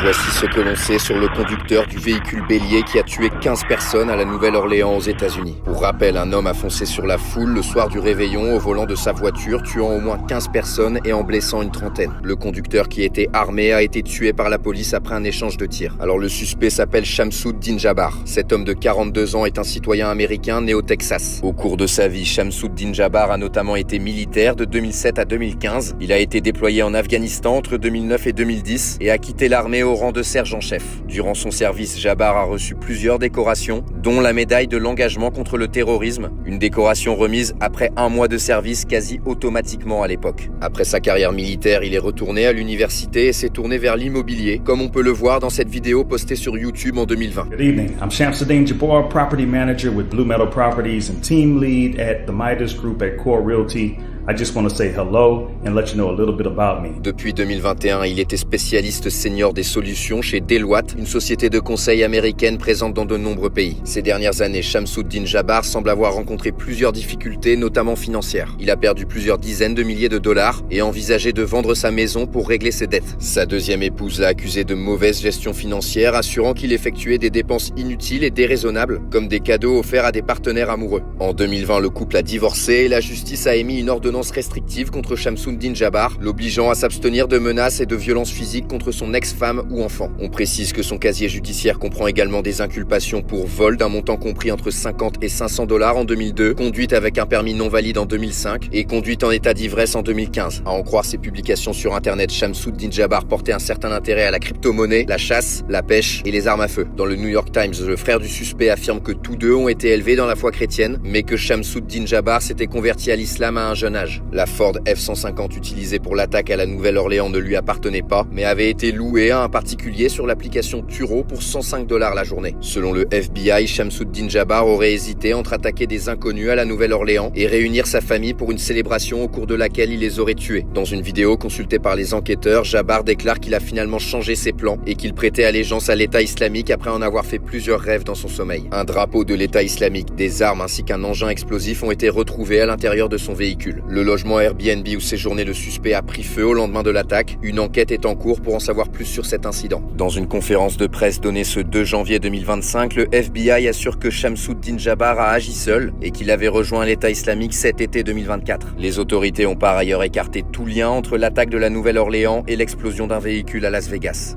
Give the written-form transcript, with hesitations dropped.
Voici ce que l'on sait sur le conducteur du véhicule bélier qui a tué 15 personnes à la Nouvelle-Orléans aux États-Unis. Pour rappel, un homme a foncé sur la foule le soir du réveillon au volant de sa voiture, tuant au moins 15 personnes et en blessant une trentaine. Le conducteur qui était armé a été tué par la police après un échange de tirs. Alors le suspect s'appelle Shamsud-Din Jabbar. Cet homme de 42 ans est un citoyen américain né au Texas. Au cours de sa vie, Shamsud-Din Jabbar a notamment été militaire de 2007 à 2015. Il a été déployé en Afghanistan entre 2009 et 2010 et a quitté l'armée au rang de sergent-chef. Durant son service, Jabbar a reçu plusieurs décorations, dont la médaille de l'engagement contre le terrorisme, une décoration remise après un mois de service quasi automatiquement à l'époque. Après sa carrière militaire, il est retourné à l'université et s'est tourné vers l'immobilier, comme on peut le voir dans cette vidéo postée sur YouTube en 2020. Good evening, I'm Shamsud-Din Jabbar, property manager with Blue Meadow Properties and team lead at the Midas Group at Core Realty. I just want to say hello and let you know a little bit about me. Depuis 2021, il était spécialiste senior des solutions chez Deloitte, une société de conseil américaine présente dans de nombreux pays. Ces dernières années, Shamsud-Din Jabbar semble avoir rencontré plusieurs difficultés, notamment financières. Il a perdu plusieurs dizaines de milliers de dollars et envisagé de vendre sa maison pour régler ses dettes. Sa deuxième épouse l'a accusé de mauvaise gestion financière, assurant qu'il effectuait des dépenses inutiles et déraisonnables, comme des cadeaux offerts à des partenaires amoureux. En 2020, le couple a divorcé et la justice a émis une ordonnance restrictive contre Shamsud-Din Jabbar, l'obligeant à s'abstenir de menaces et de violences physiques contre son ex-femme ou enfant. On précise que son casier judiciaire comprend également des inculpations pour vol d'un montant compris entre 50 et 500 dollars en 2002, conduite avec un permis non valide en 2005 et conduite en état d'ivresse en 2015. À en croire ses publications sur internet, Shamsud-Din Jabbar portait un certain intérêt à la crypto-monnaie, la chasse, la pêche et les armes à feu. Dans le New York Times, le frère du suspect affirme que tous deux ont été élevés dans la foi chrétienne, mais que Shamsud-Din Jabbar s'était converti à l'islam à un jeune âge. La Ford F-150 utilisée pour l'attaque à la Nouvelle-Orléans ne lui appartenait pas, mais avait été louée à un particulier sur l'application Turo pour 105 dollars la journée. Selon le FBI, Shamsud-Din Jabbar aurait hésité entre attaquer des inconnus à la Nouvelle-Orléans et réunir sa famille pour une célébration au cours de laquelle il les aurait tués. Dans une vidéo consultée par les enquêteurs, Jabbar déclare qu'il a finalement changé ses plans et qu'il prêtait allégeance à l'État islamique après en avoir fait plusieurs rêves dans son sommeil. Un drapeau de l'État islamique, des armes ainsi qu'un engin explosif ont été retrouvés à l'intérieur de son véhicule. Le logement Airbnb où séjournait le suspect a pris feu au lendemain de l'attaque. Une enquête est en cours pour en savoir plus sur cet incident. Dans une conférence de presse donnée ce 2 janvier 2025, le FBI assure que Shamsud-Din Jabbar a agi seul et qu'il avait rejoint l'État islamique cet été 2024. Les autorités ont par ailleurs écarté tout lien entre l'attaque de la Nouvelle-Orléans et l'explosion d'un véhicule à Las Vegas.